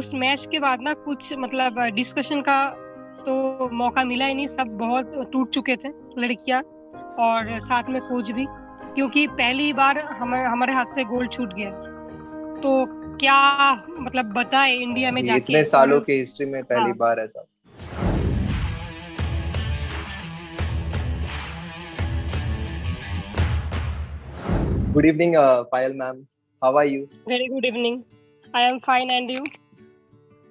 उस मैच के बाद ना कुछ मतलब डिस्कशन का तो मौका मिला ही नहीं। सब बहुत टूट चुके थे, लड़कियां और साथ में कोच भी, क्योंकि पहली बार हमारे हाथ से गोल छूट गया। तो क्या मतलब बताए इंडिया में जी, इतने जाके। और सालों की हिस्ट्री में पहली हाँ, बार ऐसा। Good evening Payal ma'am, how are you? Very good evening. I am fine and you?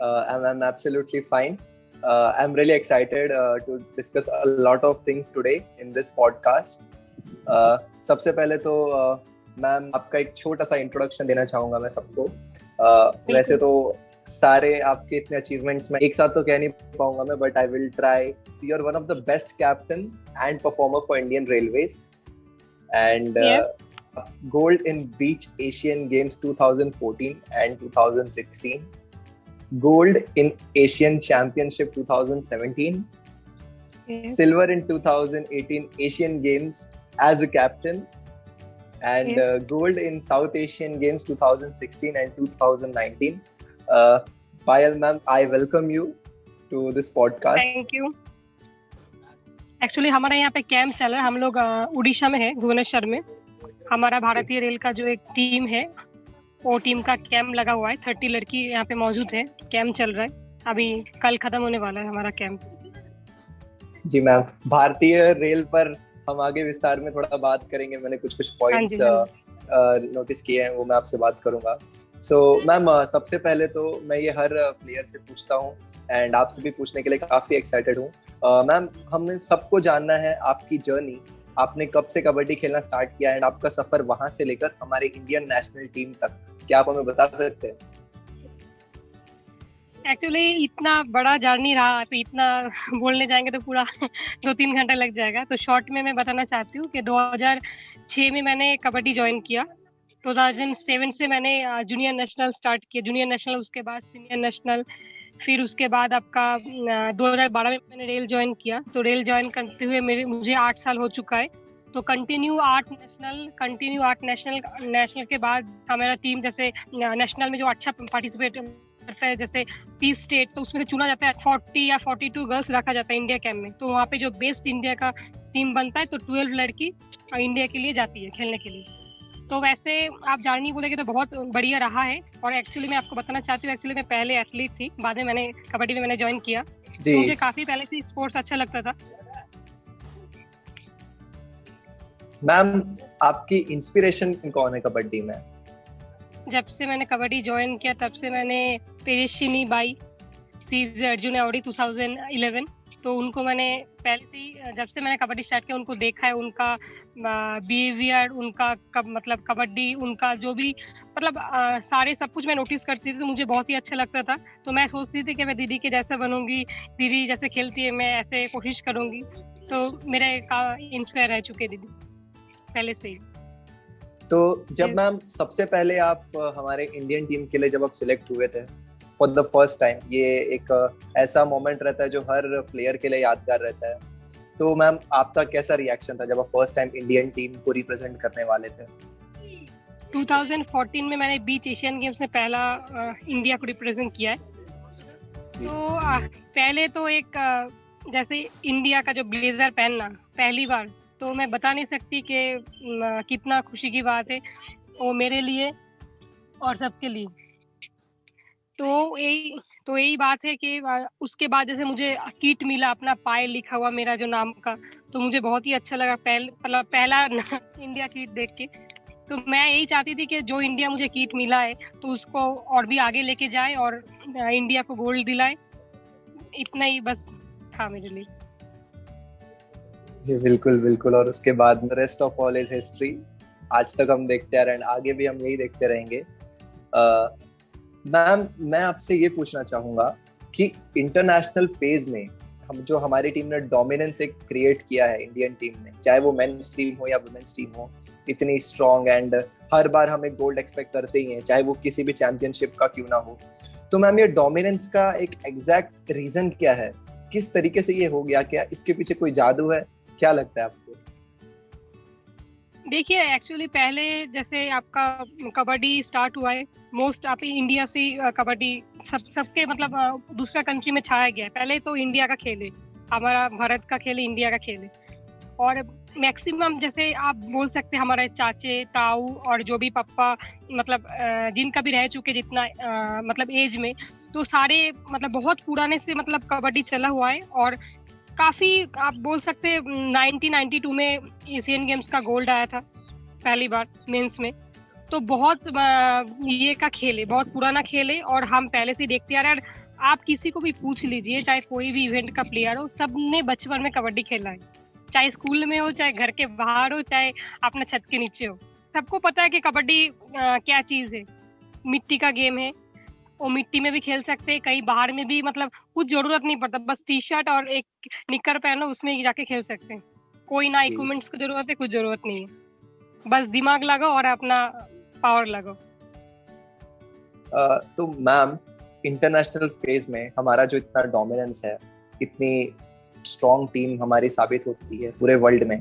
I'm absolutely fine. I'm really excited to discuss a lot of things today in this podcast. सबसे पहले तो ma'am आपका एक छोटा सा introduction देना चाहूंगा मैं सबको। वैसे बिल्कुल। तो सारे आपके इतने अचीवमेंट्स में एक साथ तो कह नहीं पाऊंगा मैं, but I will try. You are one of the best captain and performer for Indian Railways and yes. gold in beach Asian Games 2014 and 2016, gold in Asian Championship 2017, yes. silver in 2018 Asian Games as a captain, and yes. gold in South Asian Games 2016 and 2019. Uh, Payal ma'am, I welcome you to this podcast. Thank you. Actually हमारा यहाँ पे camp चल रहा है। हम लोग उड़ीसा में है, भुवनेश्वर में। हमारा भारतीय रेल का जो एक टीम है, वो टीम का कैंप लगा हुआ है। 30 लड़की यहाँ पे मौजूद है। कैंप चल रहा है, अभी कल खत्म होने वाला है हमारा कैंप। जी मैम, भारतीय रेल पर हम आगे विस्तार में थोड़ा बात करेंगे। मैंने कुछ कुछ हाँ पॉइंट्स जी, हाँ जी। नोटिस किए हैं, वो मैं आपसे बात करूंगा। सो मैम, सबसे पहले तो मैं ये हर प्लेयर से पूछता हूँ एंड आपसे भी पूछने के लिए काफी एक्साइटेड हूँ। मैम, हमें सबको जानना है आपकी जर्नी। आपने कब से कबड्डी खेलना स्टार्ट किया एंड आपका सफर वहां से लेकर हमारे इंडियन नेशनल टीम तक, क्या आप हमें बता सकते हैं? एक्चुअली इतना बड़ा जर्नी रहा, तो इतना बोलने जाएंगे तो पूरा 2-3 घंटा लग जाएगा। तो शॉर्ट में मैं बताना चाहती हूँ कि 2006 में मैंने कबड्डी ज्वाइन किया। 2007 से मैंने जूनियर नेशनल स्टार्ट किया। जूनियर नेशनल, उसके बाद सीनियर नेशनल, फिर उसके बाद आपका 2012 में मैंने रेल ज्वाइन किया। तो रेल ज्वाइन करते हुए मुझे 8 साल हो चुका है। तो कंटिन्यू 8 नेशनल नेशनल के बाद हमारा टीम जैसे नेशनल में जो अच्छा पार्टिसिपेट करता है, जैसे 30 स्टेट, तो उसमें से चुना जाता है 40 या 42 गर्ल्स रखा जाता है इंडिया कैंप में। तो वहाँ पे जो बेस्ट इंडिया का टीम बनता है, तो 12 लड़की इंडिया के लिए जाती है खेलने के लिए। तो वैसे आप जर्नी बोलेंगे तो बहुत बढ़िया रहा है। और एक्चुअली मैं आपको बताना चाहती हूँ, एक्चुअली मैं पहले एथलीट थी, बाद में मैंने कबड्डी में मैंने ज्वाइन किया। जी तो मुझे काफी पहले से स्पोर्ट्स अच्छा लगता था। मैम, आपकी इंस्पिरेशन कौन है कबड्डी में? जब से मैंने कबड्डी ज्वाइन किया, तब से मैंने तेजस्विनी बाई, सीज अर्जुन अवॉर्डी 2011, तो उनको मैंने पहले से ही, जब से मैंने कबड्डी स्टार्ट किया, उनको देखा है। उनका बिहेवियर, उनका मतलब कबड्डी, उनका जो भी मतलब सारे सब कुछ मैं नोटिस करती थी, तो मुझे बहुत ही अच्छा लगता था। तो मैं सोचती थी कि मैं दीदी के जैसा बनूंगी, दीदी जैसे खेलती है मैं ऐसे कोशिश करूंगी। तो मेरे इंस्पायर रह चुके दीदी पहले से ही। तो जब मैम सबसे पहले आप हमारे इंडियन टीम के लिए जब आप सिलेक्ट हुए थे फॉर द फर्स्ट टाइम, ये एक ऐसा मोमेंट रहता है जो हर प्लेयर के लिए यादगार रहता है। तो मैम, आपका कैसा रिएक्शन था जब आप फर्स्ट टाइम इंडियन टीम को रिप्रेजेंट करने वाले थे? 2014 में मैंने बीच एशियन गेम्स में पहला इंडिया को रिप्रेजेंट किया है। तो पहले तो एक जैसे इंडिया का जो ब्लेजर पहनना पहली बार, तो मैं बता नहीं सकती कि कितना खुशी की बात है वो मेरे लिए और सबके लिए। तो यही बात है कि उसके बाद जैसे मुझे किट मिला, अपना पायल लिखा हुआ मेरा जो नाम का, तो मुझे बहुत ही अच्छा लगा पहला इंडिया किट देख के। तो मैं यही चाहती थी कि जो इंडिया मुझे किट मिला है, तो उसको और भी आगे लेके जाए और इंडिया को गोल्ड दिलाए। इतना ही बस था मेरे लिए। जी बिल्कुल बिल्कुल, और उसके बाद rest of all is history. आज तक हम देखते आ रहे हैं, आगे भी हम यही देखते रहेंगे। मैम, मैं आपसे ये पूछना चाहूंगा कि इंटरनेशनल फेज में हम जो हमारी टीम ने डोमिनेंस एक क्रिएट किया है इंडियन टीम में, चाहे वो मेंस टीम हो या वुमेन्स टीम हो, इतनी स्ट्रॉन्ग एंड हर बार हम एक गोल्ड एक्सपेक्ट करते ही हैं, चाहे वो किसी भी चैंपियनशिप का क्यों ना हो। तो मैम, ये डोमिनेंस का एक एग्जैक्ट रीजन क्या है? किस तरीके से ये हो गया? क्या इसके पीछे कोई जादू है? क्या लगता है आपको? देखिए एक्चुअली पहले जैसे आपका कबड्डी स्टार्ट हुआ है, मोस्ट आप इंडिया से कबड्डी सबके मतलब दूसरा कंट्री में छाया गया है। पहले तो इंडिया का खेल है, हमारा भारत का खेल है, इंडिया का खेल है। और मैक्सिमम जैसे आप बोल सकते हैं हमारे चाचे ताऊ और जो भी पापा मतलब जिनका भी रह चुके जितना मतलब एज में, तो सारे मतलब बहुत पुराने से मतलब कबड्डी चला हुआ है। और काफी आप बोल सकते हैं 1992 में एशियन गेम्स का गोल्ड आया था पहली बार मेंस में। तो बहुत ये का खेल है, बहुत पुराना खेल है और हम पहले से देखते आ रहे हैं। आप किसी को भी पूछ लीजिए, चाहे कोई भी इवेंट का प्लेयर हो, सबने बचपन में कबड्डी खेला है, चाहे स्कूल में हो, चाहे घर के बाहर हो, चाहे अपना छत के नीचे हो। सबको पता है कि कबड्डी क्या चीज है। मिट्टी का गेम है, वो मिट्टी में भी खेल सकते हैं, कहीं बाहर में भी, मतलब कुछ जरूरत नहीं पड़ता, बस टी शर्ट और एक निक्कर पहनो, उसमें जाके खेल सकते हैं। कोई ना इक्विपमेंट्स की जरूरत है, कुछ जरूरत नहीं है, बस दिमाग लगाओ और अपना पावर लगाओ। तो मैम, इंटरनेशनल फेज में हमारा जो इतना डोमिनेंस है, इतनी स्ट्रॉन्ग टीम हमारी साबित होती है पूरे वर्ल्ड में,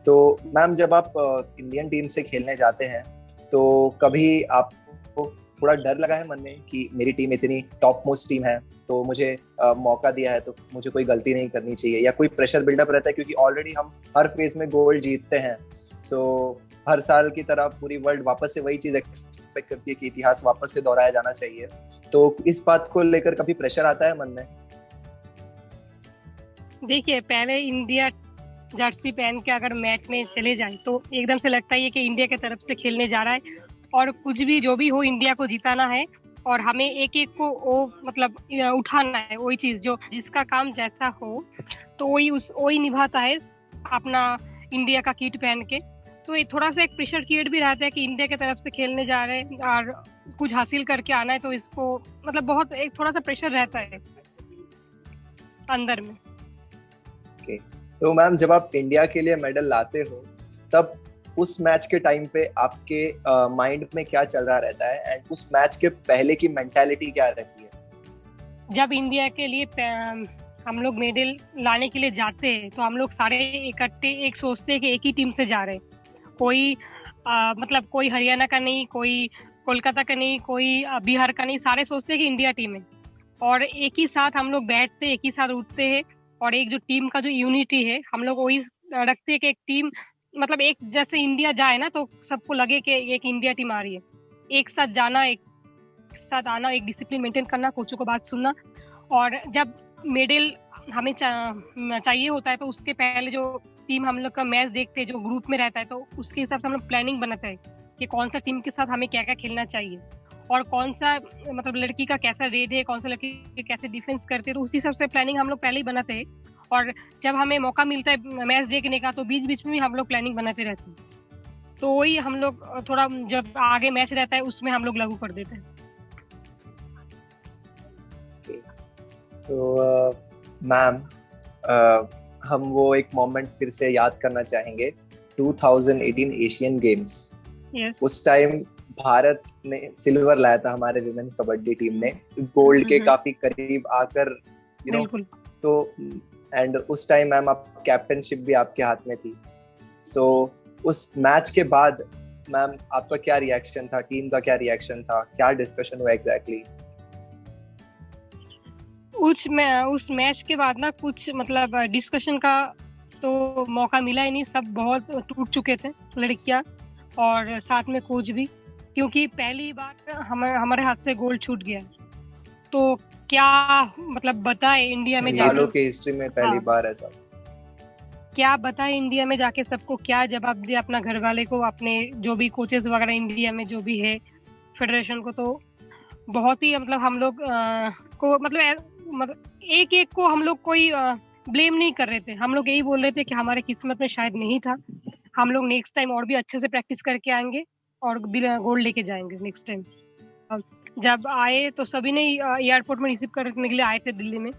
तो मैम जब आप इंडियन टीम से खेलने जाते हैं तो कभी आपको थोड़ा डर लगा है मन में कि मेरी टीम इतनी टॉप मोस्ट टीम है, तो मुझे मौका दिया है तो मुझे कोई गलती नहीं करनी चाहिए, या कोई प्रेशर बिल्डअप रहता है क्योंकि ऑलरेडी हम हर फेज में गोल्ड जीतते हैं, सो हर साल की तरह पूरी वर्ल्ड वापस से वही चीज एक्सपेक्ट करती है कि इतिहास वापस से दोहराया जाना चाहिए, तो इस बात को लेकर कभी प्रेशर आता है मन में? देखिए पहले इंडिया जर्सी पहन के अगर मैच में चले जाए तो एकदम से लगता है कि इंडिया की तरफ से खेलने जा रहा है और कुछ भी जो भी हो इंडिया को जिताना है और हमें एक एक को वो मतलब उठाना है, वही चीज जो जिसका काम जैसा हो तो वही निभाता है अपना इंडिया का किट पहन के। तो ये थोड़ा सा एक प्रेशर क्रिएट भी रहता है कि इंडिया की तरफ से खेलने जा रहे हैं और कुछ हासिल करके आना है, तो इसको मतलब बहुत एक थोड़ा सा प्रेशर रहता है अंदर में। तो मैम जब आप इंडिया के लिए मेडल लाते हो तब उस मैच के टाइम पे आपके माइंड में क्या चल रहा रहता है, एंड उस मैच के पहले की मेंटालिटी क्या रहती है? जब इंडिया के लिए हम लोग मेडल लाने के लिए जाते हैं तो हम लोग सारे इकट्ठे एक सोचते हैं कि एक ही टीम से जा रहे हैं, कोई मतलब कोई हरियाणा का नहीं, कोई कोलकाता का नहीं, कोई बिहार का नहीं, सारे सोचते हैं कि इंडिया टीम है और एक ही साथ हम लोग बैठते, एक ही साथ उठते हैं और एक जो टीम का जो यूनिटी है हम लोग वही रखते हैं कि एक टीम मतलब एक जैसे इंडिया जाए ना तो सबको लगे कि एक इंडिया टीम आ रही है। एक साथ जाना, एक साथ आना, एक डिसिप्लिन मेंटेन करना, कोचों को बात सुनना। और जब मेडल हमें चाहिए होता है तो उसके पहले जो टीम हम लोग का मैच देखते हैं जो ग्रुप में रहता है तो उसके हिसाब से हम लोग प्लानिंग बनाते हैं कि कौन सा टीम के साथ हमें क्या क्या खेलना चाहिए और कौन सा मतलब लड़की का कैसा रेड है, कौन सा लड़की कैसे डिफेंस करते हैं, तो उसी हिसाब से प्लानिंग हम लोग पहले ही बनाते हैं। और जब हमें मौका मिलता है मैच देखने का तो बीच बीच में भी हम लोग प्लानिंग बनाते रहते हैं, तो वही हम लोग थोड़ा जब आगे मैच रहता है उसमें हम लोग लागू कर देते हैं। तो मैम हम वो एक मोमेंट फिर से याद करना चाहेंगे, 2018 एशियन गेम्स। yes. उस टाइम भारत ने सिल्वर लाया था, हमारे विमेन्स कबड्डी टीम ने गोल्ड के काफी करीब आकर तो एंड उस टाइम मैम आप कैप्टनशिप भी आपके हाथ में थी, सो उस मैच के बाद मैम आपका क्या रिएक्शन था, टीम का क्या रिएक्शन था, क्या डिस्कशन हुआ एग्जैक्टली? उस मैच के बाद ना कुछ मतलब डिस्कशन का तो मौका मिला ही नहीं, सब बहुत टूट चुके थे लड़कियां और साथ में कोच भी, क्योंकि पहली बार हमारे हाथ से गोल्ड छूट गया। तो क्या मतलब बताए इंडिया में सालों की हिस्ट्री में पहली बार ऐसा, क्या बताए इंडिया में जाके सबको क्या जवाब दिया अपना घर वाले को, अपने जो भी कोचेस वगैरह इंडिया में जो भी है फेडरेशन को। तो बहुत ही मतलब हम लोग को मतलब एक एक को हम लोग कोई ब्लेम नहीं कर रहे थे, हम लोग यही बोल रहे थे कि हमारे किस्मत में शायद नहीं था, हम लोग नेक्स्ट टाइम और भी अच्छे से प्रैक्टिस करके आएंगे और गोल्ड लेके जाएंगे नेक्स्ट टाइम। जब आए तो सभी ने एयरपोर्ट में रिसीव करने के लिए आए थे दिल्ली में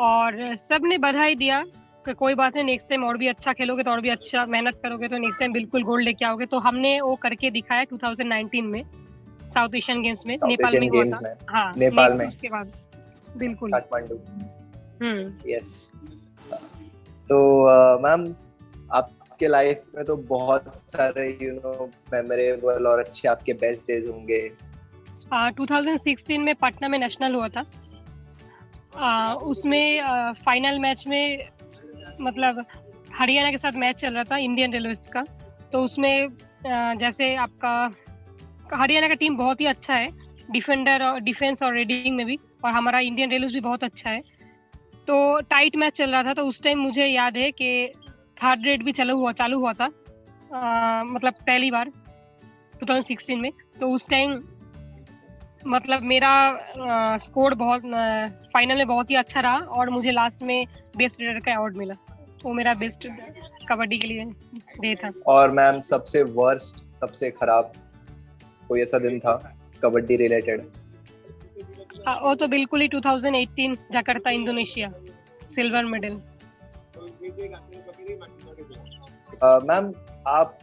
और सब ने बधाई दिया कि कोई बात नहीं, नेक्स्ट टाइम और भी अच्छा खेलोगे तो और भी अच्छा मेहनत करोगे तो नेक्स्ट टाइम बिल्कुल गोल्ड लेके आओगे। तो हमने वो करके दिखाया 2019 में साउथ एशियन गेम्स में, नेपाल में हुआ था। हाँ, नेपाल में उसके बाद बिल्कुल काठमांडू। यस। तो मैम आपके लाइफ में तो बहुत सारे मेमोरेबल और अच्छे आपके बेस्ट डेज होंगे। 2016 में पटना में नेशनल हुआ था। उसमें फाइनल मैच में मतलब हरियाणा के साथ मैच चल रहा था इंडियन रेलवेज का। तो उसमें जैसे आपका हरियाणा का टीम बहुत ही अच्छा है, डिफेंडर और डिफेंस और रेडिंग में भी, और हमारा इंडियन रेलवेज भी बहुत अच्छा है। तो टाइट मैच चल रहा था। तो उस टाइम मुझे याद है कि थर्ड रेट भी चालू हुआ था, मतलब पहली बार 2016 में। तो उस टाइम मतलब मेरा स्कोर बहुत फाइनल में बहुत ही अच्छा रहा और मुझे लास्ट में बेस्ट रेडर का अवार्ड मिला। वो मेरा बेस्ट कबड्डी के लिए डे था। और मैम सबसे वर्स्ट, सबसे खराब कोई ऐसा दिन था कबड्डी रिलेटेड? वो तो बिल्कुल ही 2018 Jakarta Indonesia, silver medal. Ma'am आप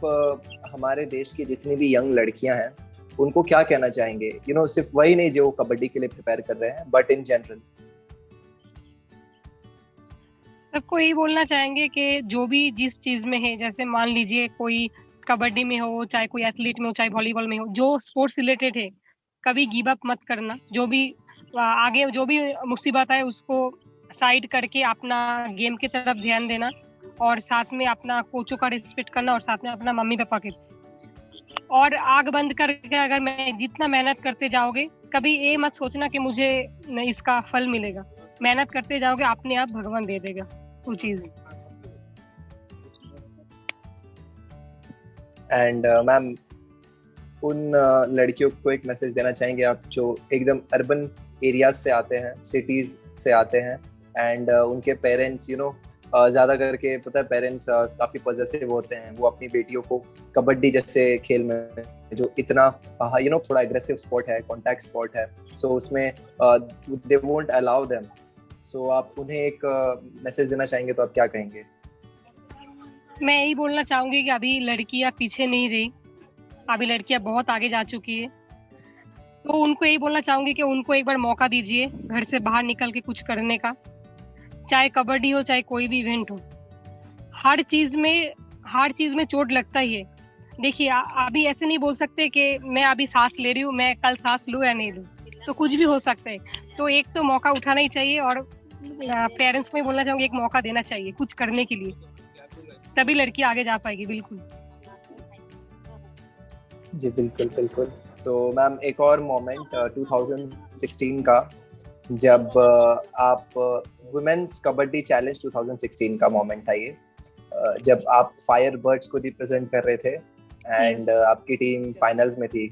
हमारे देश की जितनी भी यंग लड़कियां हैं उनको क्या कहना चाहेंगे? सिर्फ वही नहीं जो कबड्डी के लिए प्रिपेयर कर रहे हैं, बट इन जनरल। सबको यही बोलना चाहेंगे कि जो भी जिस चीज में है, जैसे मान लीजिए कोई कबड्डी में हो, चाहे कोई एथलीट में हो, चाहे वॉलीबॉल में हो, जो स्पोर्ट्स रिलेटेड है, कभी गिव अप मत करना। जो भी आगे जो भी मुसीबत है उसको साइड करके अपना गेम की तरफ ध्यान देना, और साथ में अपना कोचों का रिस्पेक्ट करना, और साथ में अपना मम्मी पापा के। और आग बंद करके अगर मैं जितना मेहनत करते जाओगे, कभी ये मत सोचना कि मुझे इसका फल मिलेगा। मेहनत करते जाओगे, अपने आप भगवान दे देगा वो चीज। एंड मैम उन लड़कियों को एक मैसेज देना चाहेंगे आप जो एकदम अर्बन एरियाज से आते हैं, सिटीज से आते हैं, एंड उनके पेरेंट्स ज्यादा करके पता है पेरेंट्स काफी पॉजिटिव होते हैं, वो अपनी बेटियों को कबड्डी जैसे खेल में जो इतना थोड़ा एग्रेसिव स्पोर्ट है, कॉन्टैक्ट स्पोर्ट है, सो उसमें दे वोंट अलाउ देम। सो आप उन्हें एक मैसेज देना चाहेंगे तो आप क्या कहेंगे? मैं यही बोलना चाहूंगी कि अभी लड़कियां पीछे नहीं रही, अभी लड़कियां बहुत आगे जा चुकी है। तो उनको यही बोलना चाहूंगी कि उनको एक बार मौका दीजिए घर से बाहर निकल के कुछ करने का, चाहे कबड्डी हो, चाहे कोई भी इवेंट हो। हर चीज में चोट लगता ही है। देखिए अभी ऐसे नहीं बोल सकते कि मैं अभी सांस ले रही हूँ, मैं कल सांस लूँ या नहीं लूँ, तो कुछ भी हो सकता है। तो एक तो मौका उठाना ही चाहिए, और पेरेंट्स को भी बोलना चाहूंगी एक मौका देना चाहिए कुछ करने के लिए, तभी लड़की आगे जा पाएगी। बिल्कुल जी, बिल्कुल बिल्कुल। तो मैम एक और मोमेंट 2016 का, जब आप वुमेन्स कबड्डी चैलेंज 2016 का मोमेंट था ये, जब आप फायरबर्ड्स को रिप्रेजेंट कर रहे थे एंड आपकी टीम फाइनल्स में थी,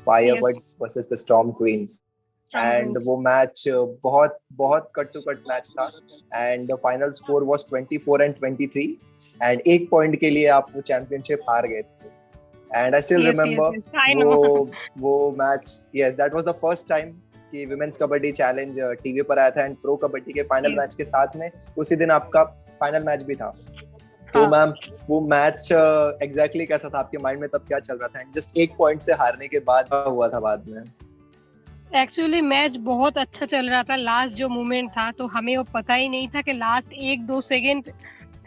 Firebirds versus the Storm Queens. And वो मैच बहुत बहुत कट टू कट मैच था, and the final score was 24-23, and एक पॉइंट के लिए आप वो चैंपियनशिप हार गए थे। एंड आई स्टिल रिमेम्बर वो match. Yes, that was the first time कि विमेंस कबड्डी चैलेंज टीवी पर आया था, एंड प्रो कबड्डी के फाइनल मैच के साथ में उसी दिन आपका फाइनल मैच भी था। तो मैम वो मैच एग्जैक्टली कैसा था आपके माइंड में, तब क्या चल रहा था, एंड जस्ट एक पॉइंट से हारने के बाद हुआ था बाद में? एक्चुअली मैच बहुत अच्छा चल रहा था। लास्ट जो मोमेंट था तो हमें वो पता ही नहीं था कि लास्ट 1-2 सेकेंड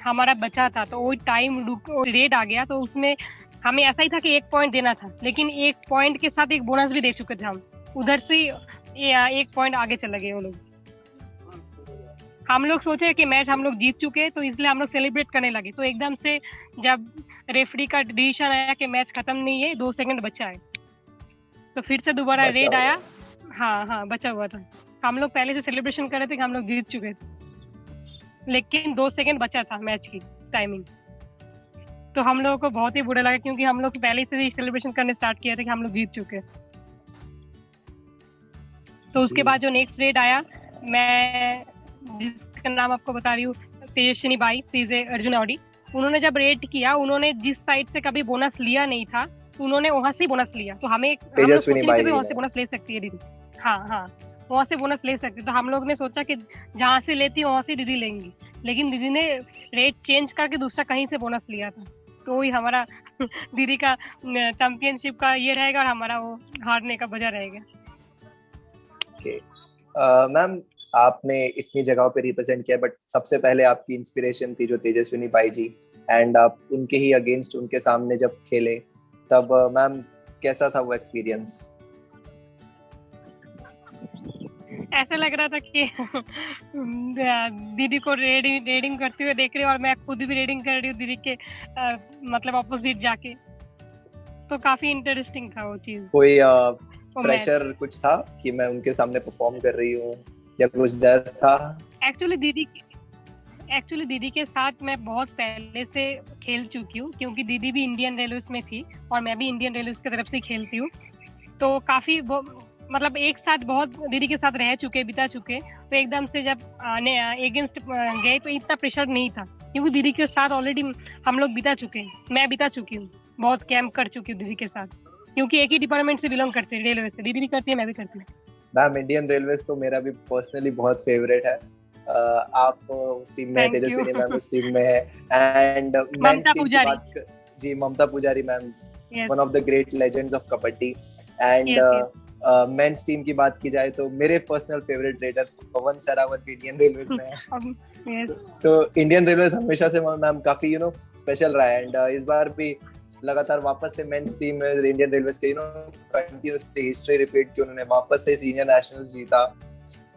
हमारा बचा था, तो वो टाइम रेड आ गया। तो उसमें हमें ऐसा ही था कि 1 पॉइंट देना था, लेकिन 1 पॉइंट के साथ एक बोनस भी दे चुके थे हम। उधर से 1 पॉइंट आगे चले गए वो लोग। हम लोग सोचे कि मैच हम लोग जीत चुके, तो इसलिए हम लोग सेलिब्रेट करने लगे। तो एकदम से जब रेफरी का डिसीजन आया कि मैच खत्म नहीं है, 2 सेकंड बचा है, तो फिर से दोबारा रेड आया। हाँ, बचा हुआ था। हम लोग पहले से सेलिब्रेशन कर रहे थे कि हम लोग जीत चुके थे, लेकिन 2 सेकंड बचा था मैच की टाइमिंग। तो हम लोगों को बहुत ही बुरा लगा, क्योंकि हम लोग पहले से ही सेलिब्रेशन करने स्टार्ट किया था कि हम लोग जीत चुके। तो उसके बाद जो नेक्स्ट रेड आया, मैं जिसका नाम आपको बता रही हूँ, Tejaswini Bai, she is Arjun awardee. उन्होंने जब रेड किया, उन्होंने जिस साइड से कभी बोनस लिया नहीं था, उन्होंने वहां से बोनस लिया। तो हमें तेजस्विनी बाई वहां से बोनस ले सकती है दीदी। हाँ, वहां से बोनस ले सकती। तो हम लोग ने सोचा कि जहाँ से लेती वहां से दीदी लेंगी, लेकिन दीदी ने रेट चेंज करके दूसरा कहीं से बोनस लिया था। तो वही हमारा दीदी का चैंपियनशिप का ये रहेगा, और हमारा वो हारने का वजह रहेगा। मैम आपने इतनी जगहों पे रिप्रेजेंट किया, बट सबसे पहले आपकी इंस्पिरेशन थी जो तेजस्विनी बाई जी, एंड आप उनके ही अगेंस्ट उनके सामने जब खेले तब मैम कैसा था वो एक्सपीरियंस? ऐसा लग रहा था कि दीदी को रेडिंग करते हुए देख रही हूँ और मैं खुद भी रेडिंग कर रही हूँ दीदी के मतलब ऑपोजिट जाके, तो काफी इंटरेस्टिंग था वो चीज। कोई प्रेशर कुछ था कि मैं उनके सामने परफॉर्म कर रही हूँ, या कुछ डर था? एक्चुअली दीदी के साथ मैं बहुत पहले से खेल चुकी हूँ, क्योंकि दीदी भी इंडियन रेलवेज में थी और मैं भी इंडियन रेलवेज की तरफ से खेलती हूँ, तो काफी मतलब एक साथ बहुत दीदी के साथ रह चुके, बिता चुके, तो एकदम से जब अगेंस्ट गए तो इतना प्रेशर नहीं था, क्योंकि दीदी के साथ ऑलरेडी हम लोग बिता चुके, मैं बिता चुकी हूँ, बहुत कैंप कर चुकी हूँ दीदी के साथ, क्योंकि एक ही डिपार्टमेंट से बिलोंग करते हैं, रेलवे से। दीदी भी करती है, मैं भी करती हूँ। मैम इंडियन रेलवेज तो मेरा भी पर्सनली बहुत फेवरेट है। आप उस टीम में, तेजस्विनी मैम उस टीम में है, एंड मेंस टीम की बात जी, ममता पुजारी ma'am, one of the great legends of kabaddi, and men's team की बात की जाए तो मेरे पर्सनल फेवरेट रेडर पवन सरावत इंडियन रेलवेज में है। तो इंडियन रेलवेज हमेशा से मैम काफी स्पेशल रहा है, एंड इस बार भी लगातार वापस से मेंस टीम में इंडियन रेलवेज के कंटिन्यूअसली हिस्ट्री रिपीट की, उन्होंने वापस से सीनियर नेशनल्स जीता,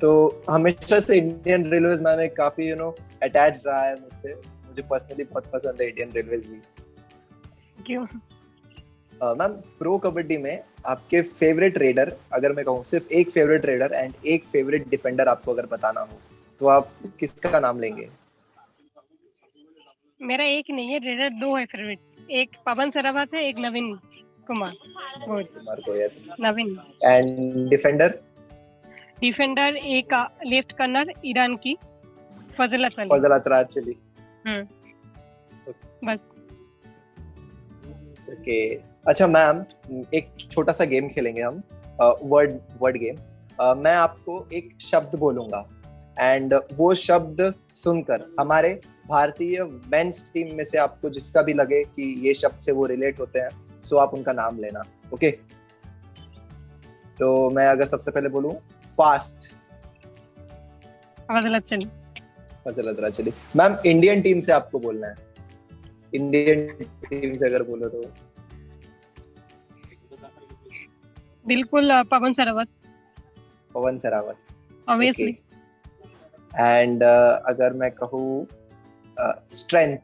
तो हमेशा से इंडियन रेलवेज में काफी अटैच रहा है मुझसे, मुझे पर्सनली बहुत पसंद है इंडियन रेलवेज भी। क्यों मैम प्रो कबड्डी में आपके फेवरेट रेडर, अगर मैं कहूँ सिर्फ एक फेवरेट रेडर एंड एक फेवरेट डिफेंडर आपको अगर बताना हो, तो आप किसका नाम लेंगे? मेरा एक नहीं है रेडर, दो है फेवरेट, एक पवन सरावत है, एक नवीन कुमार गोयल। नवीन। एंड डिफेंडर एक लेफ्ट कर्नर ईरान की फजलत अली। बस। ओके अच्छा मैम, एक छोटा सा गेम खेलेंगे हम, वर्ड गेम। मैं आपको एक शब्द बोलूंगा एंड वो शब्द सुनकर हमारे भारतीय मेंस टीम में से आपको जिसका भी लगे कि ये शब्द से वो रिलेट होते हैं, सो आप उनका नाम लेना। ओके तो मैं अगर सबसे पहले बोलूं फास्ट, फजलत चली। मैम इंडियन टीम से आपको बोलना है, इंडियन टीम से अगर बोलो तो बिल्कुल पवन सरावत ऑब्वियसली। एंड अगर मैं कहूँ स्ट्रेंथ,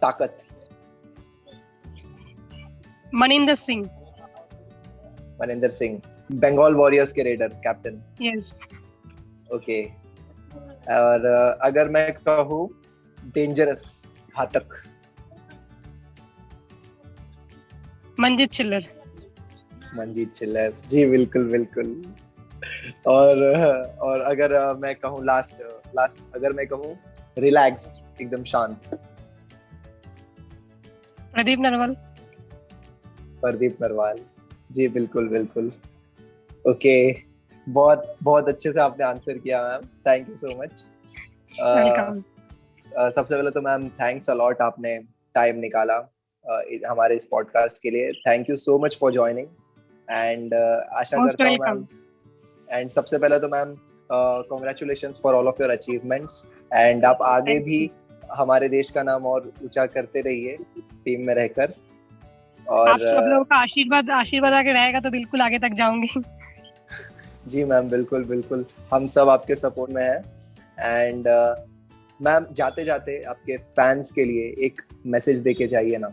ताकत, मनिंदर सिंह, बंगाल वॉरियर्स के रेडर कैप्टन। यस। ओके और अगर मैं कहूँ डेंजरस, घातक, मंजीत चिल्लर। जी बिल्कुल। और अगर मैं कहूँ लास्ट अगर मैं कहूँ रिलैक्स्ड, एकदम शांत, प्रदीप नरवाल। जी बिल्कुल। ओके बहुत अच्छे से आपने आंसर किया ma'am, thank you so much. सबसे पहले तो मैम थैंक्स अलॉट, आपने टाइम निकाला हमारे इस पॉडकास्ट के लिए, thank you so much for joining, and आशा करता हूँ मैम, एंड सबसे पहले तो ma'am congratulations for all of your achievements, and आप आगे भी हमारे देश का नाम और ऊंचा करते रहिए टीम में रहकर, और आप सब लोगों का आशीर्वाद आगे रहेगा तो बिल्कुल आगे तक जाऊंगी। जी मैम बिल्कुल हम सब आपके सपोर्ट में हैं, एंड मैम जाते जाते आपके फैंस के लिए एक मैसेज देके जाइए ना।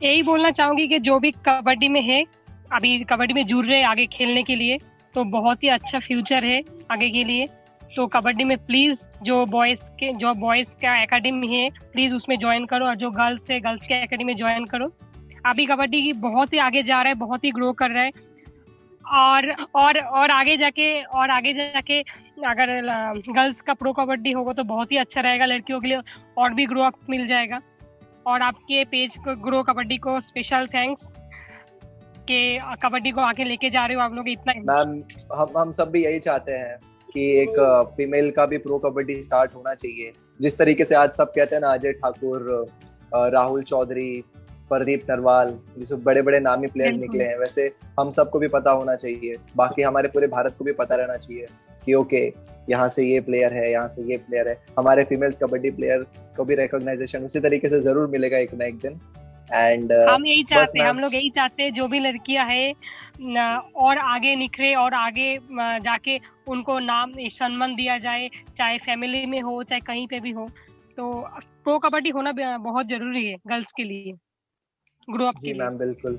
यही बोलना चाहूंगी कि जो भी कबड्डी में है, अभी कबड्डी में जुड़ रहे हैं आगे खेलने के लिए, तो बहुत ही अच्छा फ्यूचर है आगे के लिए, तो कबड्डी में प्लीज जो बॉयज का एकेडमी है प्लीज उसमें ज्वाइन करो, और जो गर्ल्स है गर्ल्स के एकेडमी में ज्वाइन करो। अभी कबड्डी की बहुत ही आगे जा रहा है, बहुत ही ग्रो कर रहा है, और आगे जाके अगर गर्ल्स का प्रो कबड्डी होगा तो बहुत ही अच्छा रहेगा लड़कियों के लिए, और भी ग्रो अप मिल जाएगा। और आपके पेज को ग्रो कबड्डी को स्पेशल थैंक्स कि कबड्डी को आगे लेके जा रहे हो आप लोग इतना। मैम हम सब भी यही चाहते हैं कि एक फीमेल का भी प्रो कबड्डी स्टार्ट होना चाहिए, जिस तरीके से आज सब कहते हैं ना, अजय ठाकुर, राहुल चौधरी, प्रदीप नरवाल, जिसमें बड़े बड़े नामी प्लेयर्स बिल्कुल। निकले हैं, वैसे हम सबको भी पता होना चाहिए, बाकी हमारे पूरे भारत को भी पता रहना चाहिए कि ओके यहाँ से ये प्लेयर है, यहाँ से ये प्लेयर है। हमारे फीमेल्स कबड्डी प्लेयर को भी रिकॉग्नाइजेशन उसी तरीके से जरूर मिलेगा एक ना एक दिन। एंड हम यही बस चाहते हैं, हम लोग यही चाहते हैं जो भी लड़कियां हैं और आगे निखरे और आगे जाके उनको नाम सम्मान दिया जाए, चाहे फैमिली में हो चाहे कहीं पे भी हो। तो प्रो कबड्डी होना बहुत जरूरी है गर्ल्स के लिए, ग्रो अप के जी लिए। मैम, बिल्कुल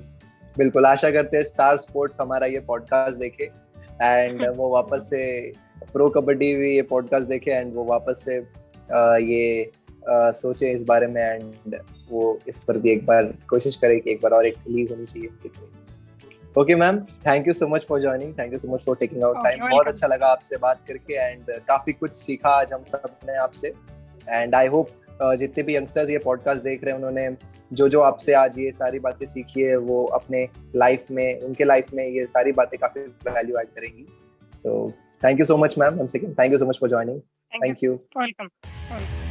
बिल्कुल। आशा करते हैं स्टार स्पोर्ट्स हमारा ये पॉडकास्ट देखे एंड वो वापस से प्रो कबड्डी भी ये पॉडकास्ट देखे एंड वो वापस से ये सोचे इस बारे में एंड वो इस पर भी एक बार कोशिश करे कि एक बार और एक लीग होनी चाहिए। Okay ma'am, thank you so much for joining, thank you so much for taking out time. बहुत अच्छा लगा आपसे बात करके एंड काफी कुछ सीखा आज हम सब ने आपसे। एंड आई होप जितने भी यंगस्टर्स ये पॉडकास्ट देख रहे हैं उन्होंने जो आपसे आज ये सारी बातें सीखी है वो अपने लाइफ में, उनके लाइफ में ये सारी बातें काफी वैल्यू ऐड करेंगी। So thank you so much ma'am, once again thank you so much for joining. Thank you. Welcome.